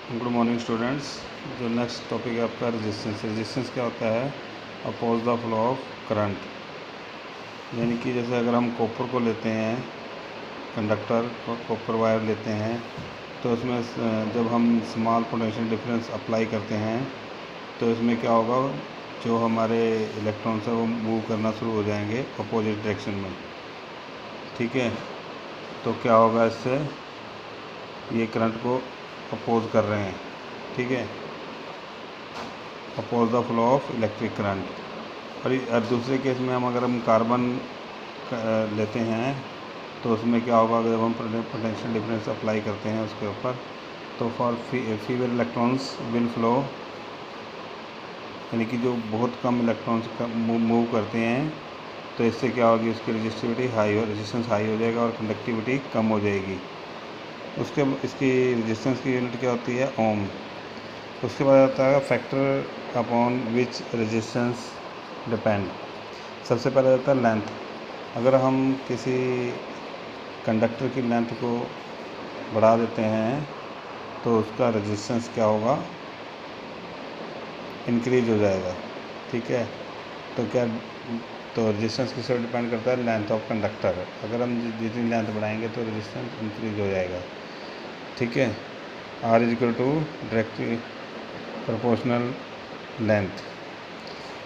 Good morning students. जो next topic है आपका रेजिस्टेंस क्या होता है? Oppose the flow of current. यानी कि जैसे अगर हम कॉपर को लेते हैं, कंडक्टर कॉपर वायर लेते हैं, तो उसमें जब हम स्मॉल पोटेंशियल डिफरेंस अप्लाई करते हैं तो इसमें क्या होगा, जो हमारे इलेक्ट्रॉन्स है वो मूव करना शुरू हो जाएंगे अपोजिट डायरेक्शन में। ठीक है, तो क्या होगा, इससे ये करंट को अपोज कर रहे हैं। ठीक है, oppose the flow of electric current. और दूसरे केस में अगर हम कार्बन लेते हैं तो उसमें क्या होगा, जब हम पोटेंशियल डिफरेंस अप्लाई करते हैं उसके ऊपर, तो for fever electrons will flow, यानी कि जो बहुत कम इलेक्ट्रॉन्स मूव करते हैं, तो इससे क्या होगी, उसकी रेजिस्टेंस हाई हो जाएगा और कंडक्टिविटी कम हो जाएगी। इसकी रेजिस्टेंस की यूनिट क्या होती है? ओम। उसके बाद आता है factor upon which resistance depend. सबसे पहले आता है लेंथ। अगर हम किसी कंडक्टर की लेंथ को बढ़ा देते हैं तो उसका रेजिस्टेंस क्या होगा, इंक्रीज हो जाएगा। ठीक है, तो रेजिस्टेंस किस पर डिपेंड करता है? Length of conductor. अगर हम जितनी लेंथ बढ़ाएंगे तो रेजिस्टेंस इंक्रीज हो जाएगा। ठीक है, R is equal to directly proportional length.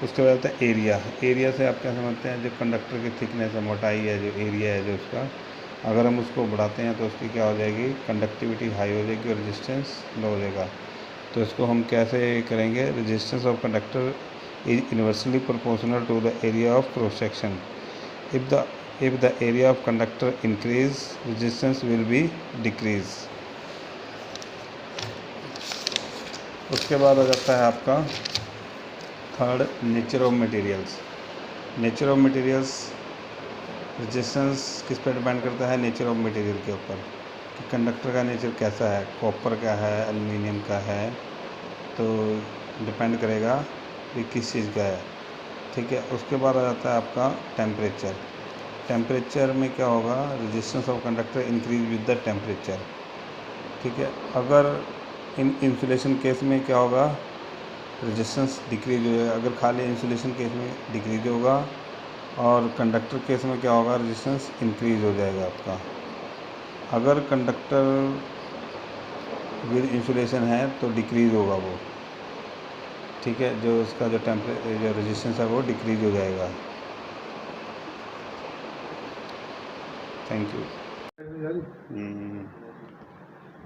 उसके बाद आता है एरिया। एरिया से आप क्या समझते हैं? जो कंडक्टर की थिकनेस है, मोटाई है, जो एरिया है जो उसका, अगर हम उसको बढ़ाते हैं तो उसकी क्या हो जाएगी, कंडक्टिविटी हाई हो जाएगी और रेजिस्टेंस लो हो जाएगा। तो इसको हम कैसे करेंगे? Resistance of conductor is inversely proportional to the area of cross section. If the area of conductor increase, resistance will be decrease. उसके बाद आ जाता है आपका third, nature of materials. Nature of materials, resistance किस पर डिपेंड करता है? नेचर ऑफ मटेरियल के ऊपर, कि कंडक्टर का नेचर कैसा है, कॉपर का है, एल्युमिनियम का है, तो डिपेंड करेगा कि किस चीज़ का है। ठीक है, उसके बाद आ जाता है आपका टेम्परेचर। टेम्परेचर में क्या होगा, resistance of conductor increase with the temperature. ठीक है, अगर इंसुलेशन केस में क्या होगा, रेजिस्टेंस डिक्रीज हो जाएगा। अगर खाली इंसुलेशन केस में डिक्रीज होगा, और कंडक्टर केस में क्या होगा, रेजिस्टेंस इंक्रीज हो जाएगा आपका। अगर कंडक्टर विद इंसुलेशन है तो डिक्रीज होगा वो। ठीक है, जो उसका जो रेजिस्टेंस है वो डिक्रीज हो जाएगा। Thank you.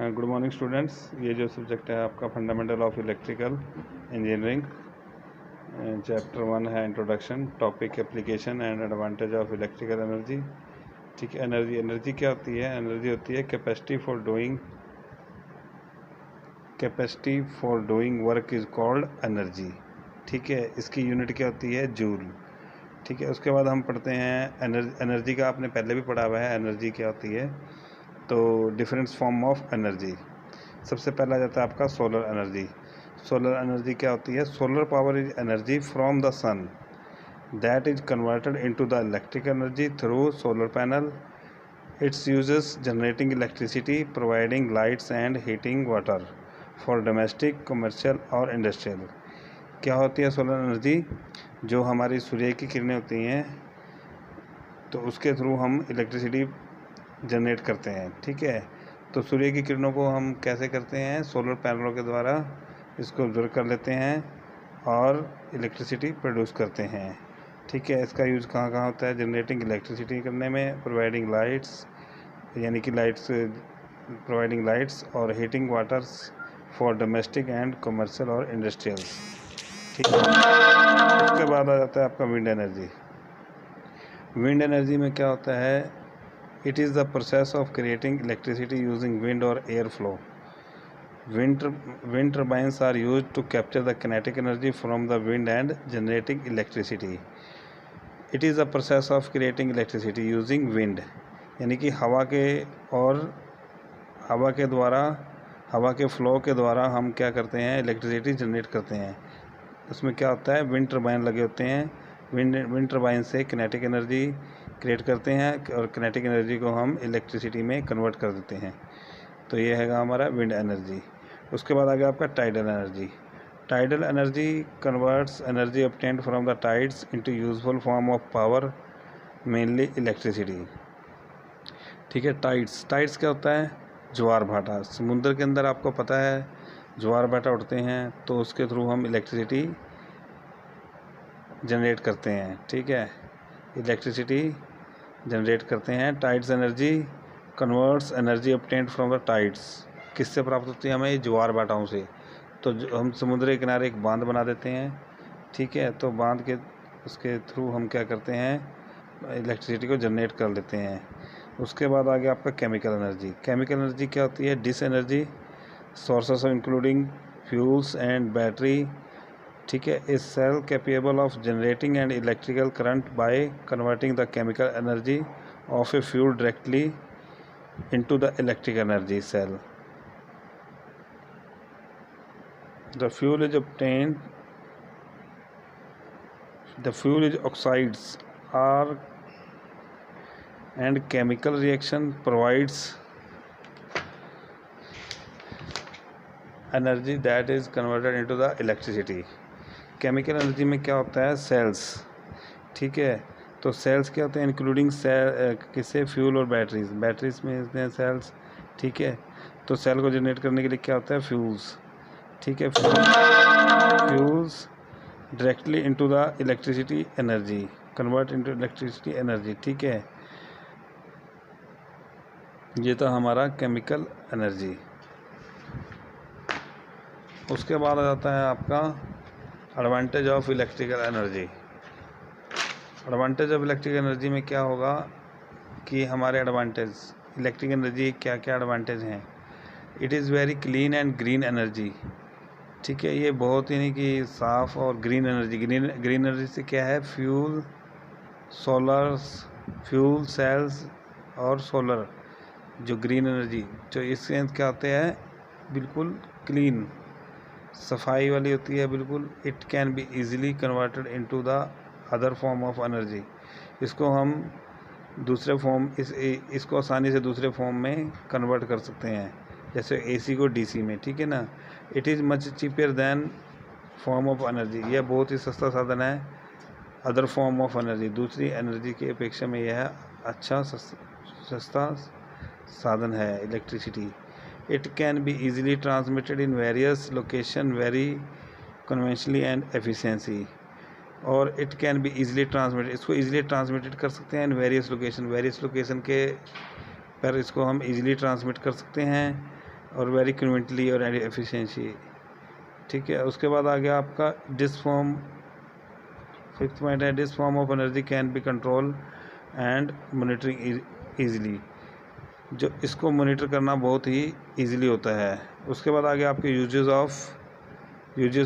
Good morning students. ये जो सब्जेक्ट है आपका fundamental of electrical engineering, chapter 1 है introduction, topic application and advantage of electrical energy. ठीक है, एनर्जी क्या होती है? एनर्जी होती है capacity for doing work is called energy. ठीक है, इसकी यूनिट क्या होती है? जूल। ठीक है, उसके बाद हम पढ़ते हैं एनर्जी का आपने पहले भी पढ़ा हुआ है, एनर्जी क्या होती है। तो डिफरेंट फॉर्म ऑफ एनर्जी। सबसे पहला जाता है आपका सोलर एनर्जी। सोलर एनर्जी क्या होती है? Solar power is energy from the sun that is converted into the electric energy through solar panel. Its uses generating electricity, providing lights and heating water for domestic, commercial और industrial. क्या होती है solar energy? जो हमारी सूर्य की किरणें होती हैं तो उसके थ्रू हम इलेक्ट्रिसिटी जनरेट करते हैं। ठीक है, तो सूर्य की किरणों को हम कैसे करते हैं? सोलर पैनलों के द्वारा इसको ऑब्जर्व कर लेते हैं और इलेक्ट्रिसिटी प्रोड्यूस करते हैं। ठीक है, इसका यूज़ कहाँ कहाँ होता है? जनरेटिंग इलेक्ट्रिसिटी करने में, प्रोवाइडिंग लाइट्स, यानी कि प्रोवाइडिंग लाइट्स और heating waters for domestic and commercial और इंडस्ट्रियल। ठीक है, उसके बाद आ जाता है आपका विंड एनर्जी। विंड एनर्जी में क्या होता है? It is the process of creating electricity using wind और air flow. Wind turbines are used to capture the kinetic energy from the wind and generating electricity. It is a process of creating electricity using wind, यानी कि हवा के flow के द्वारा हम क्या करते हैं? इलेक्ट्रिसिटी जनरेट करते हैं। उसमें क्या होता है? विंड टर्बाइन लगे होते हैं। विंड टर्बाइन से किनेटिक एनर्जी क्रिएट करते हैं और किनेटिक एनर्जी को हम इलेक्ट्रिसिटी में कन्वर्ट कर देते हैं। तो ये हैगा हमारा विंड एनर्जी। उसके बाद आ गया आपका tidal energy. Tidal energy converts energy obtained from the tides into useful form of power, mainly electricity. ठीक है, टाइड्स क्या होता है? ज्वार भाटा। समुद्र के अंदर आपको पता है ज्वार भाटा उठते हैं, तो उसके थ्रू हम इलेक्ट्रिसिटी जनरेट करते हैं। ठीक है, इलेक्ट्रिसिटी जनरेट करते हैं। Tides energy converts energy obtained from the tides. किससे प्राप्त होती है हमें? ज्वार भाटाओं से। तो हम समुद्र के किनारे एक बांध बना देते हैं। ठीक है, तो बांध के उसके थ्रू हम क्या करते हैं? इलेक्ट्रिसिटी को जनरेट कर लेते हैं। उसके बाद आ गया आपका केमिकल एनर्जी। केमिकल एनर्जी क्या होती है? This energy sources of including fuels and battery. ठीक है, is cell capable of generating and electrical current by converting the chemical energy of a fuel directly into the electric energy cell. The fuel is obtained, the fuel is oxides are and chemical reaction provides energy that is converted into the electricity. Chemical energy में क्या होता है? Sales. ठीक है, तो sales क्या होते हैं? इंक्लूडिंग सेल किससे? फ्यूल और बैटरीज में होते हैं सेल्स। ठीक है, तो सेल को जनरेट करने के लिए क्या होता है? फ्यूल्स। ठीक है, fuels directly into the electricity energy, convert into electricity energy. ठीक है, ये था हमारा केमिकल एनर्जी। उसके बाद आ जाता है आपका advantage of electrical energy. Advantage of electrical energy में क्या होगा कि हमारे एडवांटेज इलेक्ट्रिक एनर्जी क्या क्या एडवांटेज हैं? It is very clean and green energy. ठीक है, ये बहुत ही नहीं कि साफ़ और ग्रीन एनर्जी। ग्रीन एनर्जी से क्या है? फ्यूल सेल्स और सोलर, जो ग्रीन एनर्जी जो इससे क्या होते हैं? बिल्कुल क्लीन, सफाई वाली होती है बिल्कुल। It can be easily converted into the other form of energy. इसको हम दूसरे फॉर्म इसको आसानी से दूसरे फॉर्म में कन्वर्ट कर सकते हैं, जैसे एसी को डीसी में। ठीक है ना। It is much cheaper than form of energy. यह बहुत ही सस्ता साधन है अदर फॉर्म ऑफ एनर्जी, दूसरी एनर्जी की अपेक्षा में यह अच्छा सस्ता साधन है electricity. It can be easily transmitted in various location very conventionally and efficiency. और it can be easily transmitted, इसको ईजिली ट्रांसमिटेड कर सकते हैं इन वेरियस लोकेशन के पर इसको हम ईजिली ट्रांसमिट कर सकते हैं, और वेरी कन्वीनियंटली और एफिशिएंसी। ठीक है, उसके बाद आ गया आपका फिफ्थ पॉइंट है this form of energy can be control and monitoring easily. जो इसको मॉनिटर करना बहुत ही ईजिली होता है। उसके बाद आ गया आपके uses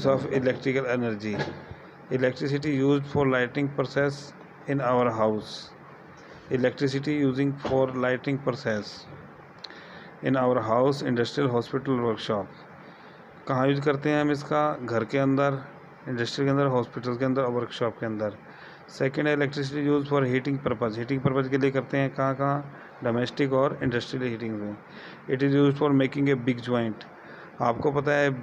of electrical energy. Electricity used for lighting process in our house. Electricity using for lighting process in our house, industrial, hospital, workshop. कहाँ यूज करते हैं हम इसका? घर के अंदर, इंडस्ट्री के अंदर, हॉस्पिटल के अंदर और वर्कशॉप के अंदर। सेकेंड है electricity use for heating purpose. Heating purpose के लिए करते हैं कहाँ कहाँ? डोमेस्टिक और इंडस्ट्रियल हीटिंग में। It is use for making a big joint. आपको पता है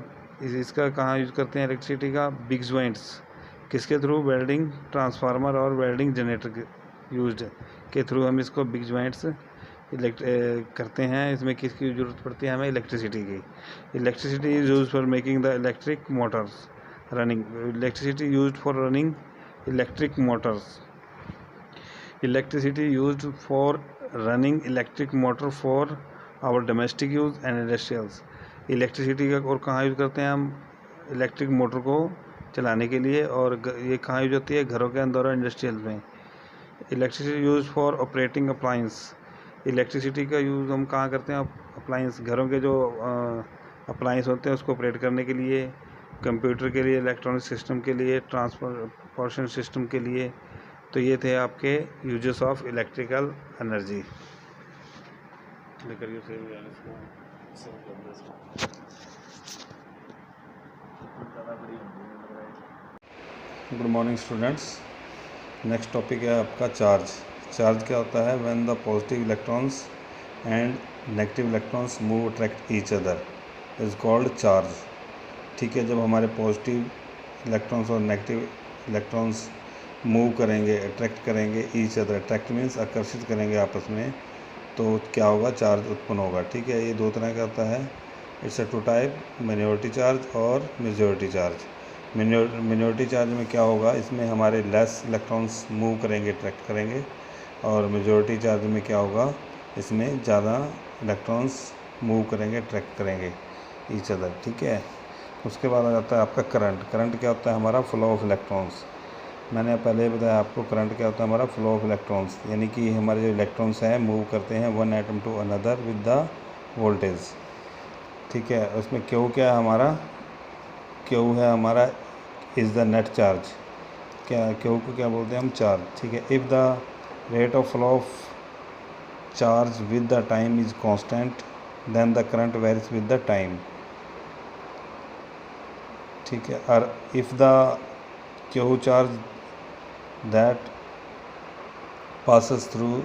इसका कहाँ यूज करते हैं इलेक्ट्रिसिटी का? Big joints. किसके थ्रू? वेल्डिंग ट्रांसफार्मर और वेल्डिंग जनरेटर यूज्ड के थ्रू हम इसको बिग जॉइंट्स करते हैं। इसमें किसकी ज़रूरत पड़ती है हमें? इलेक्ट्रिसिटी की। Electricity is use for making the electric motors running. Electricity use for running electric motors. Electricity use for running electric motor for our domestic use and industrials. Electricity का और कहाँ यूज करते हैं हम? इलेक्ट्रिक मोटर को चलाने के लिए। और ये कहाँ यूज होती है? घरों के अंदर और इंडस्ट्रियल में। Electricity use for operating appliance. Electricity का यूज़ हम कहाँ करते हैं? अप्लायंस, घरों के जो अप्लायंस होते हैं उसको ऑपरेट करने के लिए, कंप्यूटर के लिए, इलेक्ट्रॉनिक सिस्टम के लिए, ट्रांसपोर्टेशन सिस्टम के लिए। तो ये थे आपके uses of electrical energy. Good morning students. Next topic है आपका चार्ज। चार्ज क्या होता है? When the positive electrons and negative electrons move attract each other is called charge. ठीक है, जब हमारे पॉजिटिव इलेक्ट्रॉन्स और नेगेटिव इलेक्ट्रॉन्स मूव करेंगे, अट्रैक्ट करेंगे ईच अदर, अट्रैक्ट मीन्स आकर्षित करेंगे आपस में, तो क्या होगा, चार्ज उत्पन्न होगा। ठीक है, ये दो तरह का होता है, it's a two type, minority charge और मेजॉरिटी चार्ज। मिनोरिटी चार्ज में क्या होगा, इसमें हमारे लेस इलेक्ट्रॉन्स मूव करेंगे, अट्रैक्ट करेंगे, और मेजॉरिटी चार्ज में क्या होगा, इसमें ज़्यादा इलेक्ट्रॉन्स मूव करेंगे, अट्रैक्ट करेंगे ईच अदर। ठीक है, उसके बाद आ जाता है आपका करंट। करंट क्या होता है, हमारा फ्लो ऑफ इलेक्ट्रॉन्स। मैंने पहले बताया आपको करंट क्या होता है, हमारा फ्लो ऑफ इलेक्ट्रॉन्स, यानी कि हमारे जो इलेक्ट्रॉन्स हैं मूव करते हैं one atom to another with the voltage. ठीक है, उसमें क्यू क्या है हमारा, क्यू है हमारा इज़ द नेट चार्ज। क्या क्यू को क्या बोलते हैं हम, चार्ज। ठीक है, if the rate of flow of charge with the time is constant then the current varies with the time. ठीक है, और if the Q charge that passes through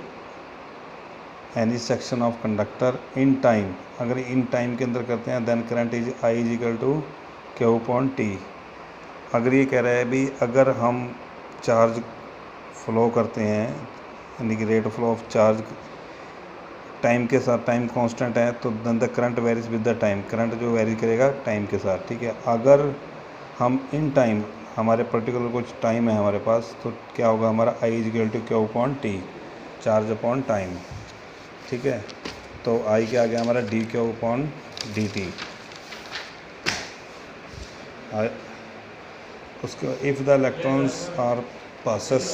any section of conductor in time, अगर in time के अंदर करते हैं then current is I is equal to Q upon T। अगर ये कह रहा है भी अगर हम चार्ज फ्लो करते हैं, यानी कि rate flow of charge time के साथ, टाइम कांस्टेंट है, तो then the current varies with the time, current जो वेरी करेगा टाइम के साथ। ठीक है, अगर हम इन टाइम, हमारे पर्टिकुलर कुछ टाइम है हमारे पास, तो क्या होगा हमारा I is equal to Q upon T, charge upon time. ठीक है, तो I क्या आ गया हमारा D Q upon D T. उसके if the electrons are passes,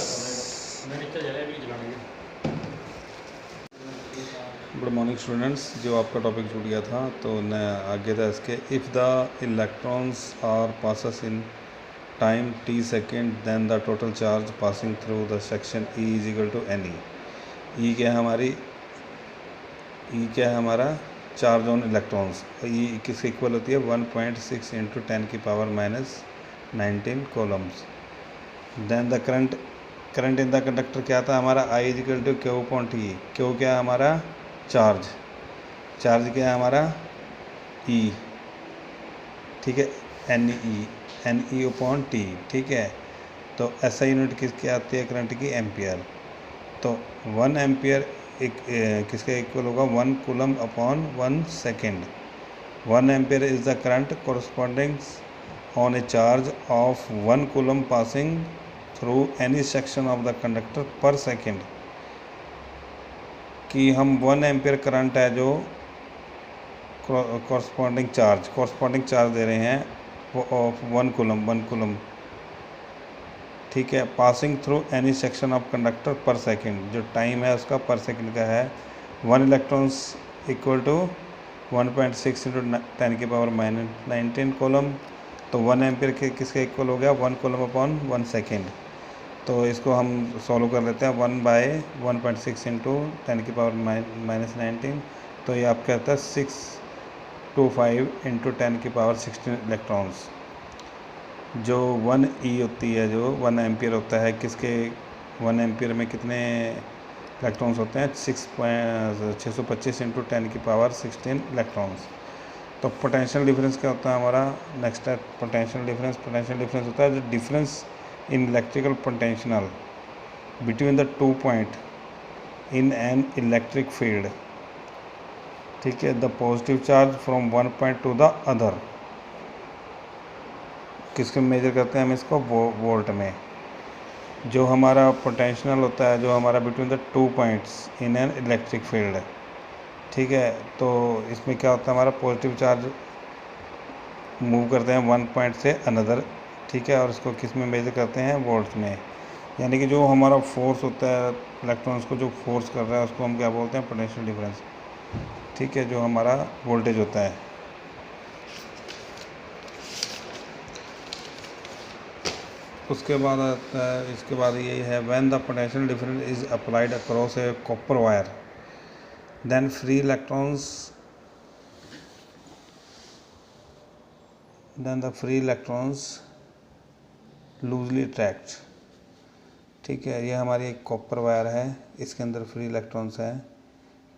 good morning students, जो आपका टॉपिक छूट गया था तो मैं आगे था इसके, if the electrons are passes in time t second then the total charge passing through the section E is equal to N E. क्या है हमारी, ई क्या है हमारा, चार्ज ऑन इलेक्ट्रॉन्स। ई किसके इक्वल होती है, 1.6 इंटू 10 की power -19 coulombs. Then the current in the conductor क्या था हमारा, I is equal to Q upon T. Q क्या है हमारा, चार्ज। चार्ज क्या है हमारा, E। ठीक है, एन ई अपॉन टी। ठीक है, तो ऐसा यूनिट किसकी आती है करंट की, एम्पियर। तो 1 एम्पियर किसके इक्वल होगा, 1 coulomb upon 1 second. 1 ampere is the current corresponding on A charge of 1 coulomb passing through any section of the conductor पर सेकेंड। कि हम 1 एम्पियर करंट है जो कोरस्पॉन्डिंग चार्ज दे रहे हैं वो ऑफ 1 कूलम। ठीक है, passing through any section of conductor पर सेकेंड, जो टाइम है उसका पर सेकेंड का है। 1 इलेक्ट्रॉन्स इक्वल टू 1.6 इंटू 10 की पावर -19 कोलम। तो 1 एम्पियर के किसके इक्वल हो गया, 1 कोलम अपॉन 1 सेकेंड। तो इसको हम सॉल्व कर लेते हैं, 1/1.6 इंटू 10 की पावर -19, तो ये आपका आता है 625 इंटू 10 की पावर 16 इलेक्ट्रॉन्स। जो 1 ई होती है, जो 1 एम्पियर होता है, किसके 1 एम्पियर में कितने इलेक्ट्रॉन्स होते हैं, 625 इंटू 10 की पावर 16 इलेक्ट्रॉन्स। तो पोटेंशियल डिफरेंस क्या होता है हमारा, नेक्स्ट है पोटेंशियल डिफरेंस होता है जो difference in electrical potential between the 2 point in an electric field. ठीक है, the positive charge from 1 point two the other. किसके मेजर करते हैं हम इसको, वोल्ट में। जो हमारा पोटेंशियल होता है, जो हमारा between the 2 points in an electric field. ठीक है, तो इसमें क्या होता है हमारा पॉजिटिव चार्ज मूव करते हैं 1 पॉइंट से अनदर। ठीक है, और इसको किस में मेजर करते हैं, वोल्ट्स में। यानी कि जो हमारा फोर्स होता है इलेक्ट्रॉन्स को जो फोर्स कर रहा है उसको हम क्या बोलते हैं, पोटेंशियल डिफरेंस। ठीक है, जो हमारा वोल्टेज होता है। उसके बाद आता है, इसके बाद यही है, when the potential difference is applied across a copper wire then free electrons loosely attract. ठीक है, ये हमारी एक कॉपर वायर है, इसके अंदर फ्री इलेक्ट्रॉन्स हैं।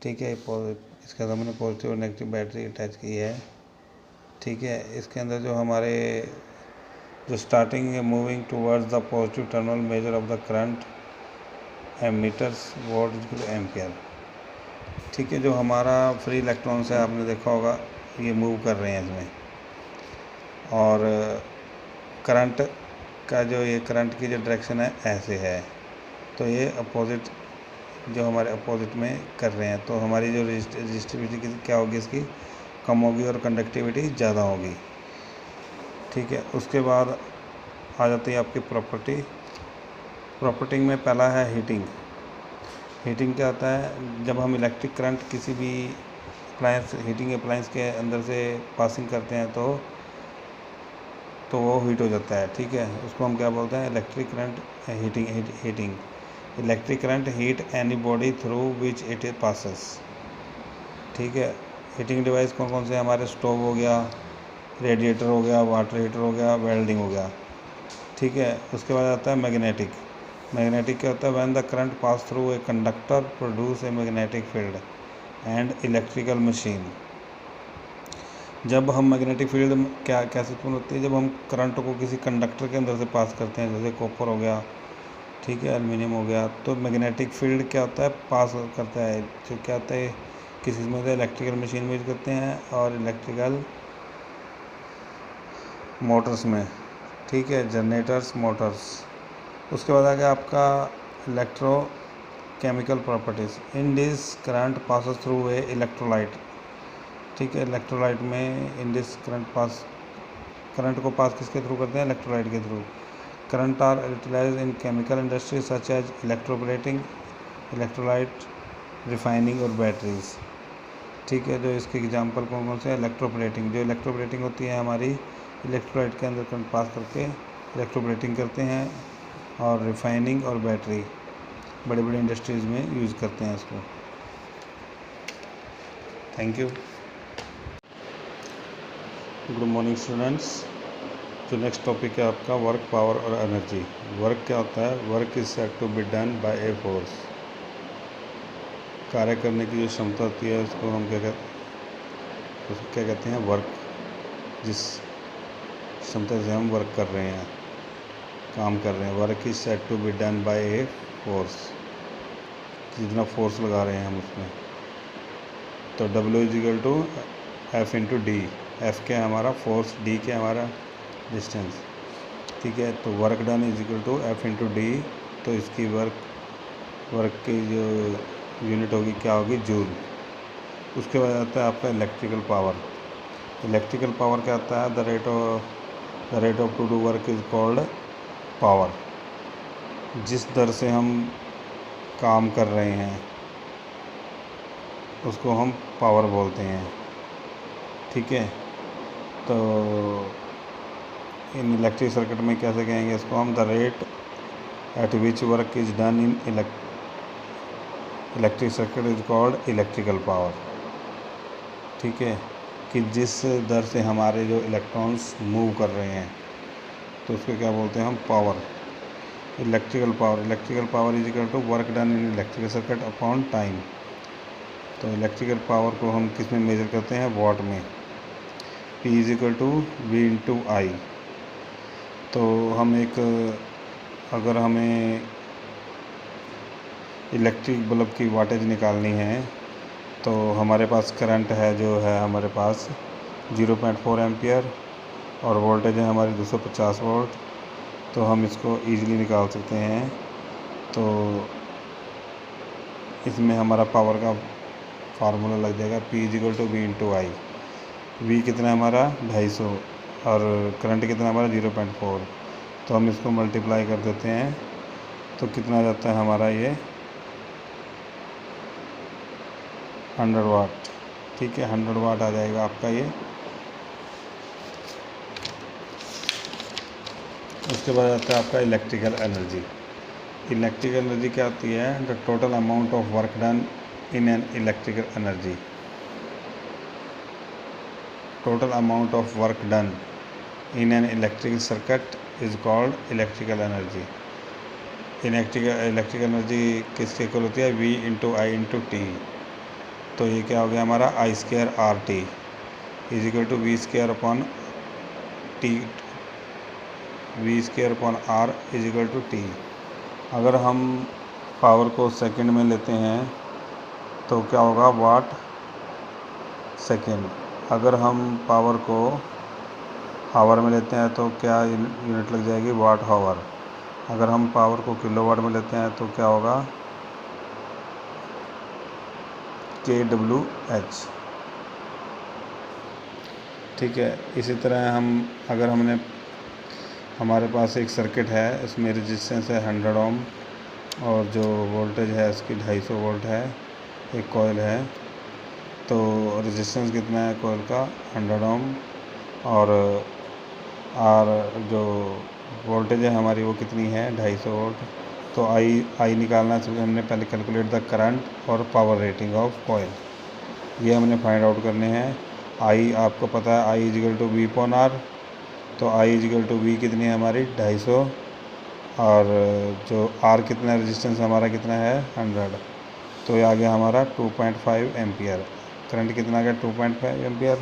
ठीक है, इसके अंदर मैंने पॉजिटिव और नेगेटिव बैटरी अटैच की है। ठीक है। इसके अंदर जो हमारे जो starting moving towards the positive terminal measure of the current ammeters what is ampere. ठीक है, जो हमारा फ्री इलेक्ट्रॉन्स है आपने देखा होगा ये मूव कर रहे हैं इसमें, और करंट का जो ये करंट की जो डायरेक्शन है ऐसे है, तो ये अपोजिट जो हमारे अपोजिट में कर रहे हैं, तो हमारी जो रजिस्टिविटी क्या होगी इसकी कम होगी और कंडक्टिविटी ज़्यादा होगी। ठीक है, उसके बाद आ जाती है आपकी प्रॉपर्टी में पहला है हीटिंग। हीटिंग क्या होता है, जब हम इलेक्ट्रिक करंट किसी भी अप्लायंस हीटिंग अप्लायंस के अंदर से पासिंग करते हैं तो वो हीट हो जाता है। ठीक है, उसको हम क्या बोलते हैं, electric current heating. Electric current heat any body through which it passes. ठीक है, हीटिंग डिवाइस कौन कौन से हमारे स्टोव हो गया, रेडिएटर हो गया, वाटर हीटर हो गया, वेल्डिंग हो गया। ठीक है, उसके बाद आता है मैग्नेटिक। मैग्नेटिक क्या होता है, when the current pass through a conductor produce a magnetic field and electrical machine. जब हम मैग्नेटिक फील्ड कैसे उत्पन्न होती है, जब हम करंट को किसी कंडक्टर के अंदर से पास करते हैं, जैसे कॉपर हो गया, ठीक है, एल्युमिनियम हो गया, तो मैग्नेटिक फील्ड क्या होता है, पास करता है। जो क्या होता है, किसी में से इलेक्ट्रिकल मशीन में यूज करते हैं और इलेक्ट्रिकल मोटर्स में। ठीक है, जनरेटर्स, मोटर्स। उसके बाद आ गया आपका electrochemical properties. In this current passes through a electrolyte. ठीक है, इलेक्ट्रोलाइट में इन दिस करंट को पास किसके थ्रू करते हैं, इलेक्ट्रोलाइट के थ्रू। Current are utilized in chemical industry such as electroplating, electrolyte refining और बैटरीज। ठीक है, जो इसके एग्जांपल कौन कौन से हैं, इलेक्ट्रोप्लेटिंग। जो इलेक्ट्रोप्लेटिंग होती है हमारी इलेक्ट्रोलाइट के अंदर करंट पास करके इलेक्ट्रोप्लेटिंग करते हैं, और रिफाइनिंग और बैटरी बड़े बड़े इंडस्ट्रीज़ में यूज़ करते हैं इसको। Thank you. Good morning students. जो नेक्स्ट टॉपिक है आपका वर्क, पावर और एनर्जी। वर्क क्या होता है, work is said to be done by a force. कार्य करने की जो क्षमता होती है उसको हम क्या कहते हैं, वर्क। जिस क्षमता से हम वर्क कर रहे हैं, काम कर रहे हैं, work is said to be done by a force. जितना फोर्स लगा रहे हैं हम उसमें, तो W is equal to F into D. F क्या है हमारा फोर्स, डी क्या है हमारा डिस्टेंस। ठीक है, तो work done is equal to F into D. तो इसकी वर्क की जो यूनिट होगी क्या होगी, जूल। उसके बाद आता है आपका इलेक्ट्रिकल पावर। इलेक्ट्रिकल पावर क्या आता है, the rate of to do work is called power. जिस दर से हम काम कर रहे हैं उसको हम पावर बोलते हैं। ठीक है, तो इन इलेक्ट्रिक सर्किट में कैसे कहेंगे इसको हम, the rate at which work is done in electric circuit is called electrical power. ठीक है, कि जिस दर से हमारे जो इलेक्ट्रॉन्स मूव कर रहे हैं तो उसको क्या बोलते हैं हम, power. Electrical power is equal to work done in electrical circuit upon time. तो इलेक्ट्रिकल पावर को हम किस में मेजर करते हैं, वॉट में। P is equal to V into I. तो हम अगर हमें इलेक्ट्रिक बल्ब की वाटेज निकालनी है तो हमारे पास करंट है जो है हमारे पास 0.4 एम्पियर और वोल्टेज है हमारी 250 वोल्ट। तो हम इसको ईज़िली निकाल सकते हैं। तो इसमें हमारा पावर का फार्मूला लग जाएगा, P is equal to V into I. V कितना है हमारा 250 और करंट कितना है हमारा 0.4। तो हम इसको मल्टीप्लाई कर देते हैं तो कितना आ जाता है हमारा ये 100 वाट। ठीक है, 100 वाट आ जाएगा आपका ये। उसके बाद आता है आपका इलेक्ट्रिकल एनर्जी। इलेक्ट्रिकल एनर्जी क्या होती है, the total amount of work done in an electrical energy. Total amount of work done in an electrical circuit is called electrical energy. Electrical energy किसके इक्वल होती है, V into I into T. तो ये क्या हो गया हमारा I² RT। Is equal to V square upon T, V square upon R is equal to T. अगर हम पावर को सेकंड में लेते हैं तो क्या होगा, वाट सेकंड। अगर हम पावर को हावर में लेते हैं तो क्या यूनिट लग जाएगी, वाट हावर। अगर हम पावर को किलोवाट में लेते हैं तो क्या होगा, kWh। ठीक है। इसी तरह हम अगर हमारे पास एक सर्किट है, इसमें रेजिस्टेंस है 100 ओम और जो वोल्टेज है उसकी 250 वोल्ट है, एक कॉइल है, तो रेजिस्टेंस कितना है कॉइल का, 100 ओम, और आर जो वोल्टेज है हमारी वो कितनी है, 250 वोल्ट। तो आई निकालना है, हमने पहले कैलकुलेट द करंट और पावर रेटिंग ऑफ कॉइल, ये हमने फाइंड आउट करने हैं। आई आपको पता है, I is equal to V upon R, तो आई इजिकल टू वी कितनी है हमारी, 250, और जो आर कितना रेजिस्टेंस हमारा कितना है, 100, तो ये आ गया हमारा 2.5 एम्पियर। करंट कितना आ गया, 2.5 एम्पियर।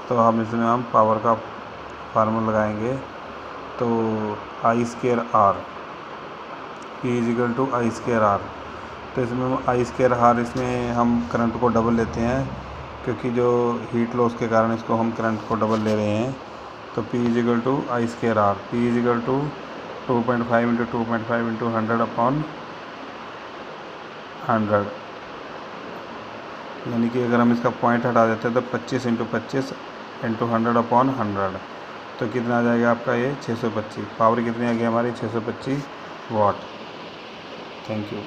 तो हम इसमें हम पावर का फार्मूला लगाएंगे, तो I square R, P is equal to I square R. तो इसमें हम आई स्क्वायर आर, इसमें हम करंट को डबल लेते हैं, क्योंकि जो हीट लॉस के कारण इसको हम करंट को डबल ले रहे हैं। तो P is equal to I square R, P is equal to 2.5 into 2.5 into 100 upon 100, यानी कि अगर हम इसका पॉइंट हटा देते हैं तो 25 इंटू 25 इंटू 100 अपॉन 100, तो कितना आ जाएगा आपका ये 625। पावर कितनी आ गई हमारी, 625 वाट। Thank you.